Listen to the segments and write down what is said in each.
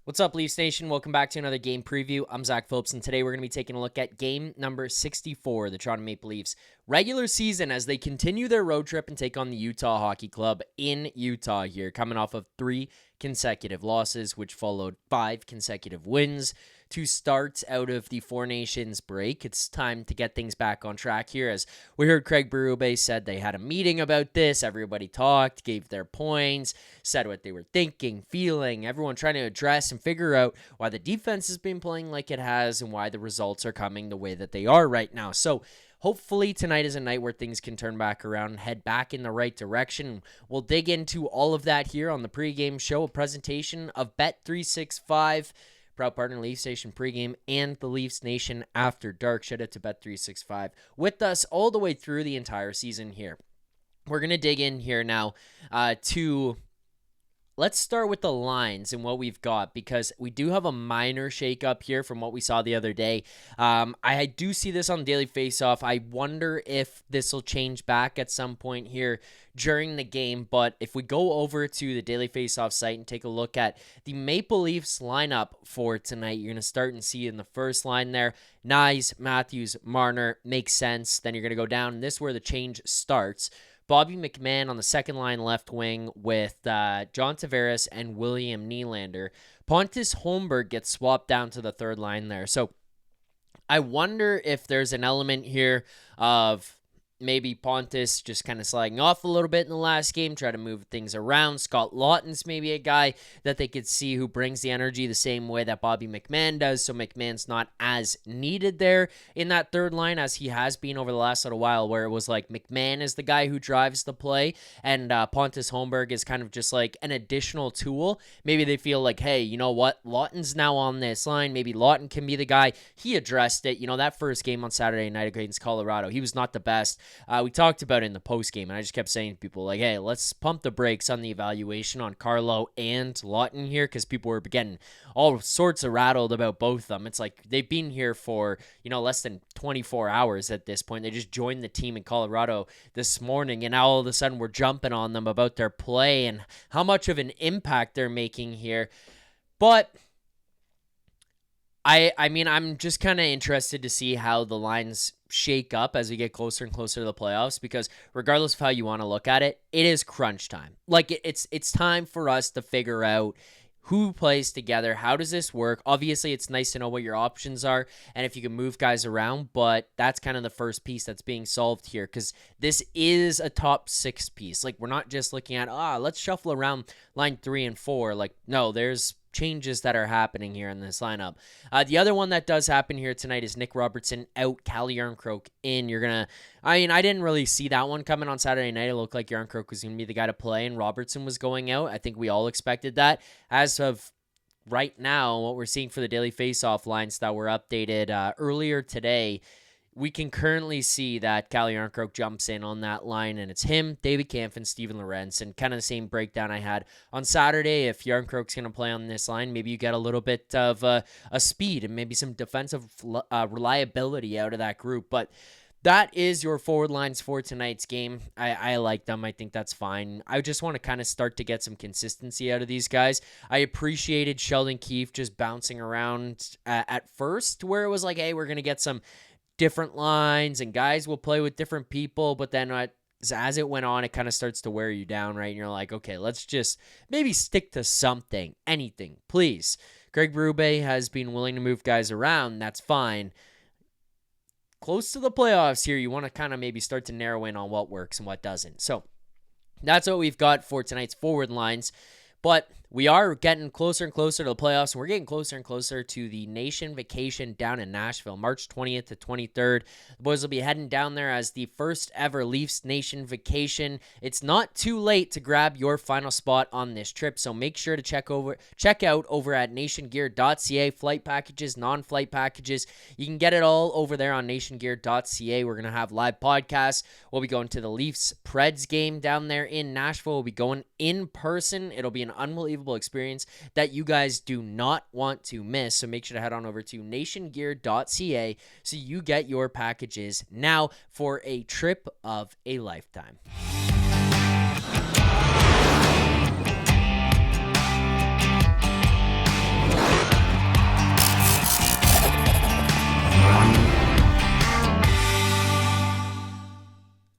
What's up, Leafs Nation? Welcome back to another game preview. I'm Zack Phillips, and today we're going to be taking a look at game number 64, the Toronto Maple Leafs regular season as they continue their road trip and take on the Utah Hockey Club in Utah here, coming off of 3 consecutive losses, which followed 5 consecutive wins to start out of the Four Nations break. It's time to get things back on track here, as we heard Craig Berube said they had a meeting about this. Everybody talked, gave their points, said what they were thinking, feeling, everyone trying to address and figure out why the defense has been playing like it has and why the results are coming the way that they are right now. So hopefully tonight is a night where things can turn back around and head back in the right direction. We'll dig into all of that here on the pregame show, a presentation of Bet365, proud partner Leafs Nation pregame and the Leafs Nation After Dark. Shout out to Bet365 with us all the way through the entire season here. We're going to dig in here now to... Let's start with the lines and what we've got, because we do have a minor shakeup here from what we saw the other day. I do see this on the Daily Faceoff. I wonder if this will change back at some point here during the game. But if we go over to the Daily Faceoff site and take a look at the Maple Leafs lineup for tonight, you're going to start and see in the first line there, Nyes, Matthews, Marner, makes sense. Then you're going to go down, and this is where the change starts. Bobby McMann on the second line left wing with John Tavares and William Nylander. Pontus Holmberg gets swapped down to the third line there. So I wonder if there's an element here of maybe Pontus just kind of sliding off a little bit in the last game, try to move things around. Scott Laughton's maybe a guy that they could see who brings the energy the same way that Bobby McMann does, so McMahon's not as needed there in that third line as he has been over the last little while, where it was like McMahon is the guy who drives the play, and Pontus Holmberg is kind of just like an additional tool. Maybe they feel like, hey, you know what? Laughton's now on this line. Maybe Laughton can be the guy. He addressed it. You know, that first game on Saturday night against Colorado, he was not the best. We talked about it in the postgame, and I just kept saying to people, like, hey, let's pump the brakes on the evaluation on Carlo and Laughton here, because people were getting all sorts of rattled about both of them. It's like they've been here for, less than 24 hours at this point. They just joined the team in Colorado this morning, and now all of a sudden we're jumping on them about their play and how much of an impact they're making here. But I mean, I'm just kind of interested to see how the lines shake up as we get closer and closer to the playoffs, because regardless of how you want to look at it, it is crunch time. Like, it's time for us to figure out who plays together. How does this work? Obviously, it's nice to know what your options are and if you can move guys around, but that's kind of the first piece that's being solved here, because this is a top 6 piece. Like, we're not just looking at, let's shuffle around line 3 and 4. Like, no, there's changes that are happening here in this lineup. The other one that does happen here tonight is Nick Robertson out, Calle Jarnkrok in. I didn't really see that one coming on Saturday night. It looked like Jarnkrok was going to be the guy to play and Robertson was going out. I think we all expected that. As of right now, what we're seeing for the Daily Faceoff lines that were updated earlier today, we can currently see that Calle Jarnkrok jumps in on that line, and it's him, David Kampf, and Steven Lorentz, and kind of the same breakdown I had on Saturday. If Jarnkrok's going to play on this line, maybe you get a little bit of a speed and maybe some defensive reliability out of that group. But that is your forward lines for tonight's game. I like them. I think that's fine. I just want to kind of start to get some consistency out of these guys. I appreciated Sheldon Keefe just bouncing around at first, where it was like, hey, we're going to get some different lines and guys will play with different people, but then as it went on, it kind of starts to wear you down, right? And you're like, okay, let's just maybe stick to something, anything, please. Craig Berube has been willing to move guys around. That's fine. Close to the playoffs here, you want to kind of maybe start to narrow in on what works and what doesn't. So that's what we've got for tonight's forward lines. But we are getting closer and closer to the playoffs, and we're getting closer and closer to the Nation vacation down in Nashville, March 20th to 23rd. The boys will be heading down there as the first ever Leafs Nation vacation. It's not too late to grab your final spot on this trip, so make sure to check out over at nationgear.ca, flight packages, non-flight packages. You can get it all over there on nationgear.ca. We're going to have live podcasts. We'll be going to the Leafs Preds game down there in Nashville. We'll be going in person. It'll be an unbelievable experience that you guys do not want to miss. So make sure to head on over to nationgear.ca so you get your packages now for a trip of a lifetime.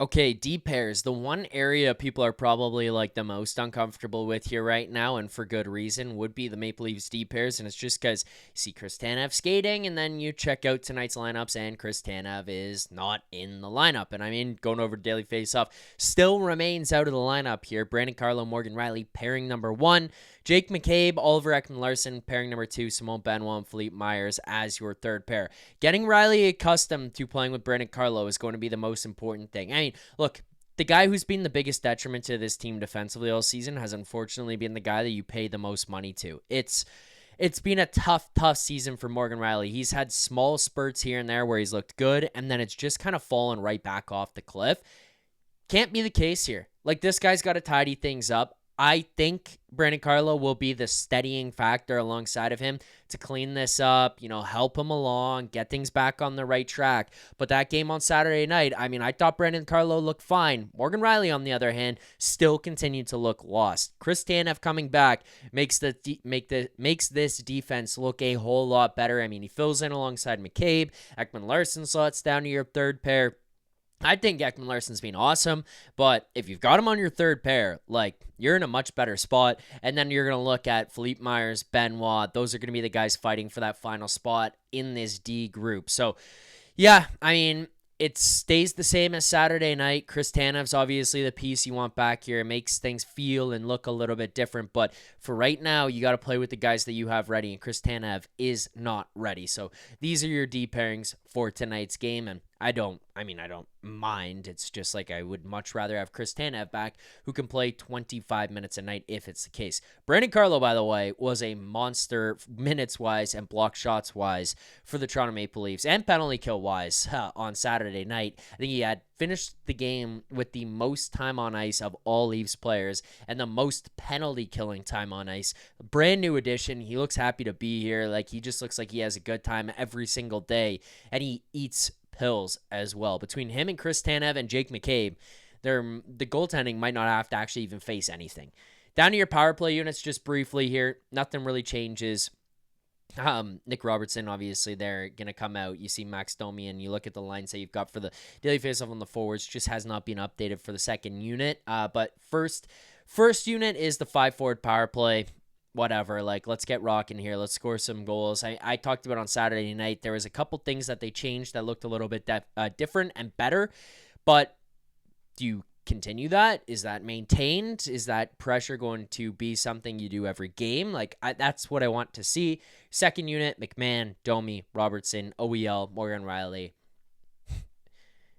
Okay, D pairs. The one area people are probably like the most uncomfortable with here right now, and for good reason, would be the Maple Leafs D pairs. And it's just because you see Chris Tanev skating, and then you check out tonight's lineups, and Chris Tanev is not in the lineup. And I mean, going over Daily Faceoff, still remains out of the lineup here. Brandon Carlo, Morgan Riley, pairing number 1. Jake McCabe, Oliver Ekman-Larsson, pairing number 2. Simone Benoit and Philippe Myers as your third pair. Getting Riley accustomed to playing with Brandon Carlo is going to be the most important thing. I mean, look, the guy who's been the biggest detriment to this team defensively all season has unfortunately been the guy that you pay the most money to. It's been a tough season for Morgan Riley. He's had small spurts here and there where he's looked good, and then it's just kind of fallen right back off the cliff. Can't be the case here. Like, this guy's got to tidy things up. I think Brandon Carlo will be the steadying factor alongside of him to clean this up, help him along, get things back on the right track. But that game on Saturday night, I mean, I thought Brandon Carlo looked fine. Morgan Riley, on the other hand, still continued to look lost. Chris Tanev coming back makes this defense look a whole lot better. I mean, he fills in alongside McCabe. Ekman-Larsson slots down to your third pair. I think Ekman-Larsson's been awesome, but if you've got him on your third pair, you're in a much better spot. And then you're going to look at Philippe Myers, Benoit. Those are going to be the guys fighting for that final spot in this D group. So, yeah, I mean, it stays the same as Saturday night. Chris Tanev's obviously the piece you want back here. It makes things feel and look a little bit different. But for right now, you got to play with the guys that you have ready, and Chris Tanev is not ready. So these are your D pairings for tonight's game, and I don't mind. It's just I would much rather have Chris Tanev back, who can play 25 minutes a night if it's the case. Brandon Carlo, by the way, was a monster minutes-wise and block shots-wise for the Toronto Maple Leafs, and penalty kill-wise on Saturday night. I think he had finished the game with the most time on ice of all Leafs players and the most penalty killing time on ice. Brand new addition. He looks happy to be here. He just looks like he has a good time every single day, and he eats pills as well. Between him and Chris Tanev and Jake McCabe, the goaltending might not have to actually even face anything. Down to your power play units just briefly here. Nothing really changes. Nick Robertson, obviously, they're going to come out. You see Max Domi, and you look at the lines that you've got for the daily faceoff on the forwards, just has not been updated for the second unit. But first unit is the 5-forward power play. Whatever, let's get rocking here. Let's score some goals. I talked about on Saturday night, there was a couple things that they changed that looked a little bit different and better, but do you continue that? Is that maintained? Is that pressure going to be something you do every game? That's what I want to see. Second unit, McMahon, Domi, Robertson, OEL, Morgan Riley.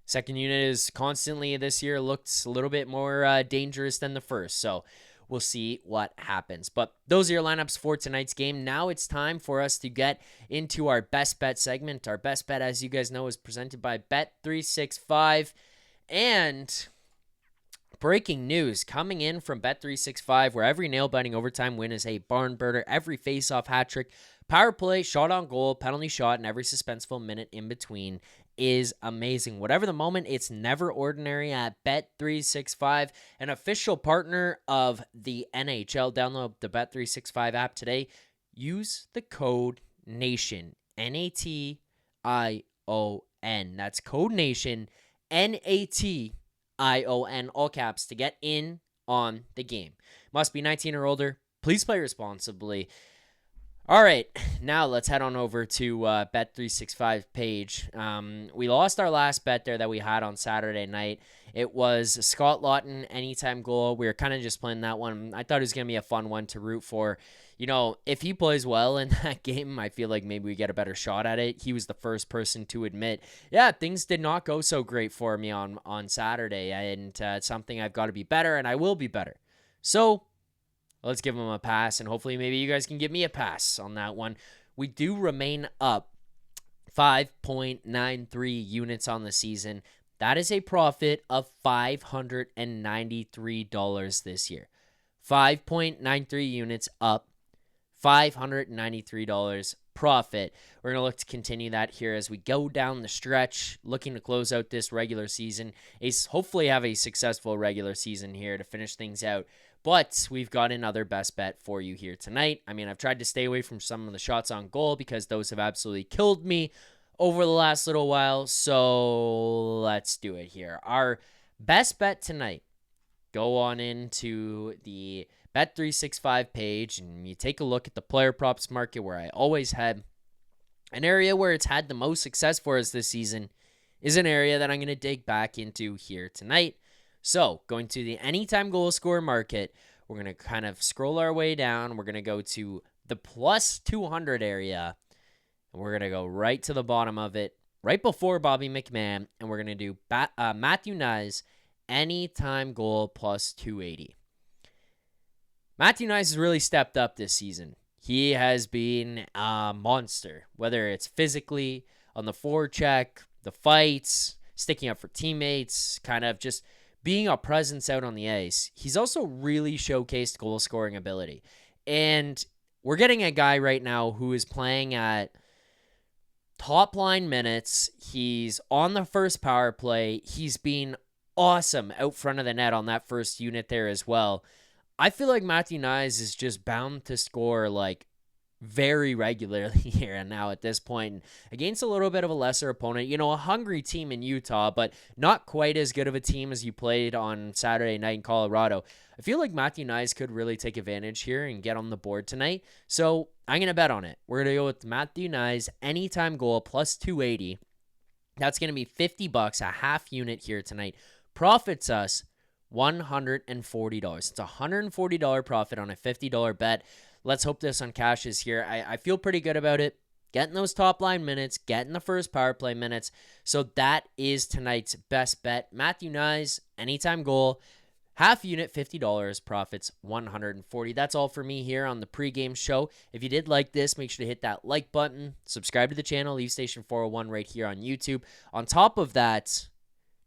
Second unit is constantly this year looked a little bit more dangerous than the first, so we'll see what happens. But those are your lineups for tonight's game. Now it's time for us to get into our best bet segment. Our best bet, as you guys know, is presented by Bet365. And breaking news coming in from Bet365, where every nail-biting overtime win is a barn burner, every face-off hat trick, power play, shot on goal, penalty shot, and every suspenseful minute in between is amazing. Whatever the moment, it's never ordinary at Bet365, an official partner of the NHL. Download the Bet365 app today. Use the code NATION, NATION. That's code NATION, NATION, all caps, to get in on the game. Must be 19 or older. Please play responsibly. All right, now let's head on over to Bet365 page. We lost our last bet there that we had on Saturday night. It was Scott Lawton anytime goal. We were kind of just playing that one. I thought it was going to be a fun one to root for. If he plays well in that game, I feel like maybe we get a better shot at it. He was the first person to admit, things did not go so great for me on Saturday, and it's something I've got to be better, and I will be better. So let's give him a pass, and hopefully maybe you guys can give me a pass on that one. We do remain up 5.93 units on the season. That is a profit of $593 this year. 5.93 units up, $593 profit. We're going to look to continue that here as we go down the stretch, looking to close out this regular season. Hopefully have a successful regular season here to finish things out. But we've got another best bet for you here tonight. I mean, I've tried to stay away from some of the shots on goal because those have absolutely killed me over the last little while. So let's do it here. Our Best bet tonight. Go on into the Bet365 page and you take a look at the player props market, where I always had an area where it's had the most success for us this season is an area that I'm going to dig back into here tonight. So going to the anytime goal scorer market, we're going to kind of scroll our way down. We're going to go to the plus 200 area, and we're going to go right to the bottom of it, right before Bobby McMahon, and we're going to do Matthew Knies anytime goal plus 280. Matthew Knies has really stepped up this season. He has been a monster, whether it's physically, on the forecheck, the fights, sticking up for teammates, kind of just being a presence out on the ice. He's also really showcased goal scoring ability. And we're getting a guy right now who is playing at top line minutes. He's on the first power play. He's been awesome out front of the net on that first unit there as well. I feel like Matthew Knies is just bound to score like very regularly here and now at this point, against a little bit of a lesser opponent, a hungry team in Utah, but not quite as good of a team as you played on Saturday night in Colorado. I feel like Matthew Knies could really take advantage here and get on the board tonight. So I'm going to bet on it. We're going to go with Matthew Knies anytime goal plus 280. That's going to be $50, a half unit here tonight. Profits us $140. It's a $140 profit on a $50 bet. Let's hope this on cashes here. I feel pretty good about it. Getting those top line minutes, getting the first power play minutes. So that is tonight's best bet. Matthew Knies, anytime goal, half unit, $50, profits $140. That's all for me here on the pregame show. If you did like this, make sure to hit that like button. Subscribe to the channel, Leaf Station 401 right here on YouTube. On top of that,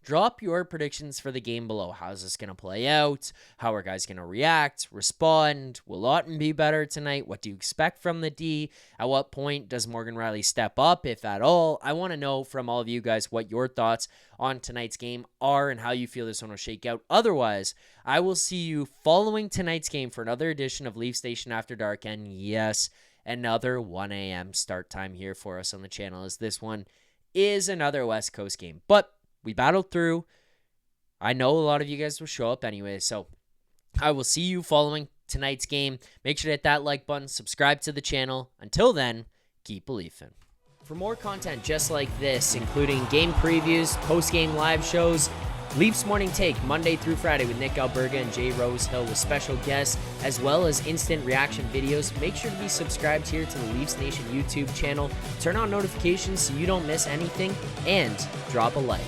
drop your predictions for the game below. How's this going to play out? How are guys going to react, respond? Will Otten be better tonight? What do you expect from the D? At what point does Morgan Rielly step up, if at all? I want to know from all of you guys what your thoughts on tonight's game are and how you feel this one will shake out. Otherwise, I will see you following tonight's game for another edition of Leaf Station After Dark. And yes, another 1 a.m. start time here for us on the channel, as this one is another West Coast game. But we battled through. I know a lot of you guys will show up anyway, so I will see you following tonight's game. Make sure to hit that like button, subscribe to the channel. Until then, keep believing. For more content just like this, including game previews, post-game live shows, Leafs Morning Take Monday through Friday with Nick Alberga and Jay Rosehill with special guests, as well as instant reaction videos, make sure to be subscribed here to the Leafs Nation YouTube channel. Turn on notifications so you don't miss anything, and drop a like.